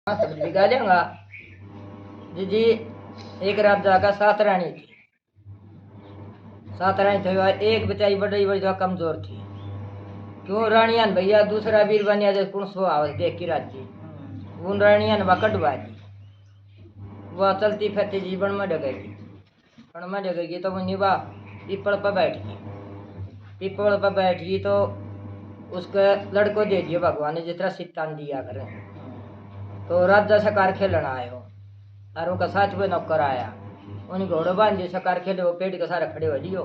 हाँ सब दिखा लेंगा जी जी। एक राजा का सात रानी थी। सात रानी थी, एक बेचारी बड़ी बड़ी तो कमजोर थी। क्यों रानिया ने भैया दूसरा वीर बनिया जो कौन सो आवाज देख की राजी उन रानिया ने कटवा दी। वह चलती फिरती जीवन में डगेगी। पण में डगेगी तो वो निभा पीपल पर बैठ गई। पीपल पर बैठ गई तो उसके लड़को दे दियो भगवान ने जितना सित्तान दिया करें। तो राजा सकार खेलना आयो और उनका साथ में नौकर आया। उन्हें घोड़ो बांध दियो सकार खेले। वो पेड़ के सारे खड़े हो लियो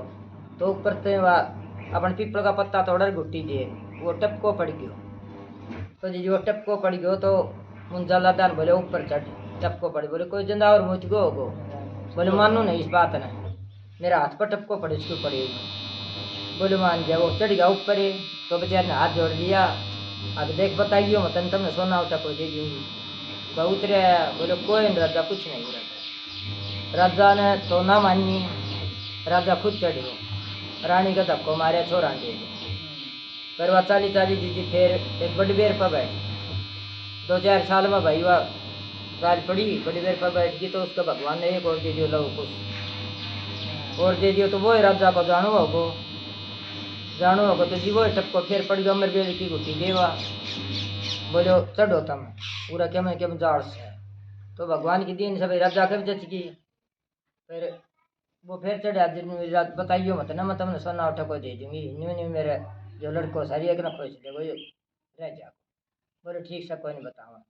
तो ऊपर से अपन पीपल का पत्ता तोड़ गुट्टी दिए। वो टपको पड़ गयो। तो जी वो टपको पड़ गयो तो मुंजाला दान बोले ऊपर चढ़। टपको पड़ बोले कोई जंदावर मुझ गो होगो। बोले मानू नहीं इस बात ने, मेरा हाथ पर टपको पड़े इसको पड़ेगी। बोले मान गया। वो चढ़ गया ऊपर ही तो बेचारे ने हाथ जोड़ दिया। अब देख बताइयो मतन तुमने सोना उठा कोई दे दूंगी। वह उतरे बोले कोई नहीं राजा कुछ नहीं राजा। राजा ने तो ना मानी। राजा खुद चढ़ो रानी का धक्को मारे छोरा दे पर वह चाली चाली दीदी फिर एक बड़ी बेर पर बैठ। 2-4 साल में भाई वह साल पड़ी बड़ी बेर पर बैठ गई तो उसका भगवान ने एक और दे दियो लव कुछ और दे दियो। तो वो राजा को जानो होगो तो जी वो टपको फिर पड़ गया अमर बेल की गुट्टी देवा। बोलो चढ़ो तम पूरा क्या जाड़ से तो भगवान की दीन सब राजा कब जच गई। फिर वो फिर चढ़ा दिन बताइयो मत ना मैं तुमने सोना उठा को दे दूंगी। न्यू न्यू मेरे जो लड़को सारी एक ना खोज दे वो रह जा। बोले ठीक से कोई नहीं बतावा।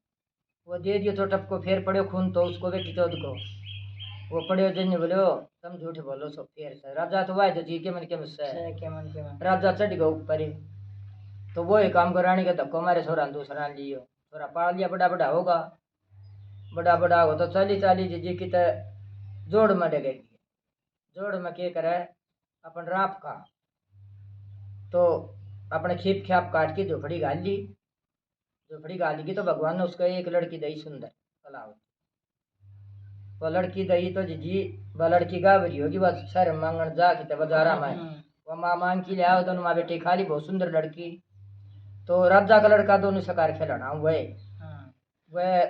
वो दे दियो तो टपको फिर पड़े खून तो उसको बेटी चौध को वो पड़े जन बोलो तुम झूठ बोलो सो फिर से राजा तो वाह जी के मन राजा चढ़ गया ऊपर ही। तो वो ही काम को रानी का धक्को मारे छोरा दूसरा लियो छोरा पाल लिया बड़ा बड़ा होगा। बड़ा बड़ा हो तो चाली चाली जी की जोड़ में डगेगी। जोड़ में क्या करे अपन राप का तो अपने खीप ख्याप काट के झोपड़ी गाल ली। झोपड़ी गाली की तो भगवान ने उसको एक लड़की दई सुंदर कलावत। वो लड़की दई तो जी वह लड़की गावरी होगी वह सर मांगन जा के बाजारा में वह माँ मांग की लिया दोनों माँ बेटी खाली बहुत सुंदर लड़की। तो राजा का लड़का दोनों सकार खेलना वह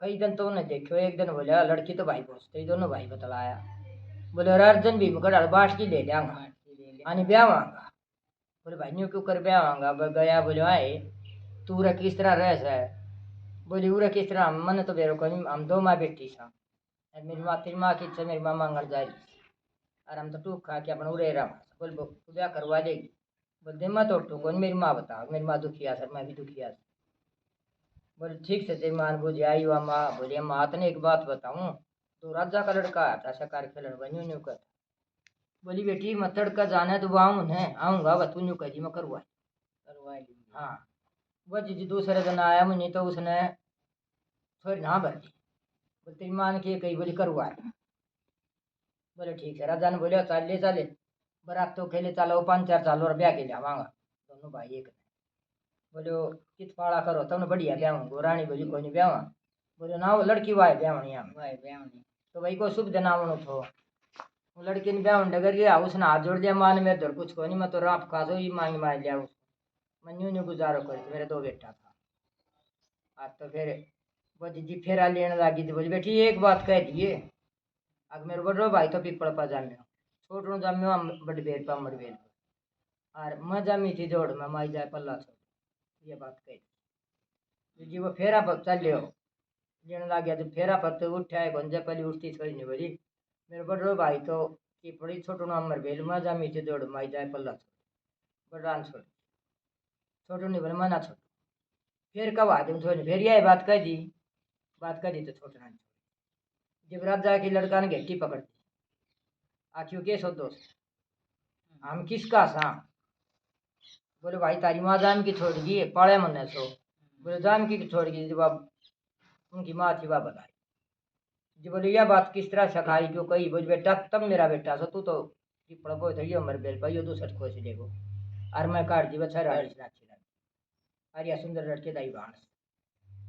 कई दिन तो उन्हें देखो। एक दिन बोले लड़की तो भाई पहुंचते दोनों भाई बतलाया। बोले अर्जन भी मुकर बाट की ले जाऊंगा आनी ब्याह आऊंगा। बोले भाई न्यू क्यों कर ब्याह आऊंगा गया। बोले आए तू रे किस तरह रह से। बोली उरे किस तरह मन तो बेरो को हम दो माँ बेटी सा मेरी माँ तेरी माँ की इच्छा मेरी माँ मांगन जा रही और हम तो टूक खा के अपन उड़े रहा। बोल ब्याह करवा देगी। बोल दे मैं तो टूको मेरी माँ बताओ मेरी माँ दुखिया सर मैं भी दुखिया सर। बोले ठीक से तेरी माँ बोझे आई हुआ माँ बोले माँ ने एक बात बताऊँ तो राजा का लड़का आता सकार खेलन बन्यू न्यू कर। बोली बेटी मतड़ का जाना है तो वो आऊँगा वह तू न्यू कही मैं करवा हाँ। वह जी दूसरे दिन आया मुझे तो उसने थोड़ी ना भर दी। बोले तेरी माँ ने की कही बोली करवा। बोले ठीक है। राजा ने बोले चाले बरात तो खेले चलो 5-4 साल और ब्याह के जावांगा दोनों भाई एक। बोले कित पाड़ा करो तुमने बढ़िया ब्याह होंगे। रानी बोली कोई नहीं ब्याह। बोले ना वो लड़की वाह ब्याह तो भाई को शुभ दिन आवनो थो। वो लड़की ने ब्याह डगर गया उसने हाथ जोड़ दिया माँ ने मेरे कुछ को नहीं मैं तो राप खा दो ये मांग मार लिया उसको मैं न्यू गुजारो कर मेरे 2 बेटा था। आज तो फिर वो जी फेरा लेने लगी थी। बोली बेटी एक बात कह दिए अगर मेरे बड़ो भाई तो पीपल पर जाम्यो छोटो जाम्यो बड़ी बेर पर अमर बेर और मैं जामी थी जोड़ में माई जाए पल्ला छोड़ ये बात कही जी। वो फेरा पर चलो लेने लग गया। जब फेरा पर तो उठाए गंजे पहले उठती थोड़ी नहीं बोली मेरे बड़ो भाई तो की पड़ी छोटो अमर बेल मैं जामी थी जोड़ माई जाए पल्ला छोड़ बड़ान छोड़ छोटो नहीं बोले मना छोड़ फिर कब आदमी छोड़ फिर यह बात कह दी तो छोटना जब राजा की लड़का ने घेटी पकड़ दी आखियों के सो दोस्त हम किसका सा। बोले भाई तारी माँ जाम की छोड़ गई पाले मन सो। बोले जाम की छोड़ गई जब उनकी माँ थी वह बताई जी। बोले यह बात किस तरह सखाई क्यों कही। बोले बेटा तब मेरा बेटा सो तू तो पड़बो थी मर बेल पाइयो दूसर खोज देखो और मैं काट दी बच्चा अरिया सुंदर लड़के दाई बांस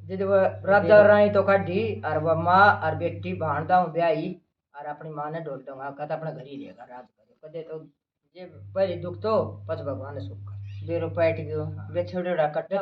जिद वो राजा रानी तो काटी और वह माँ और बेटी भाणदा ब्याही और अपनी माँ ने ढोल दूंगा कहता अपने घर ही रहेगा राज करो कदे तो ये पहले दुख तो पच भगवान ने सुख बेरो पैट गयो बेछड़ोड़ा कट्टा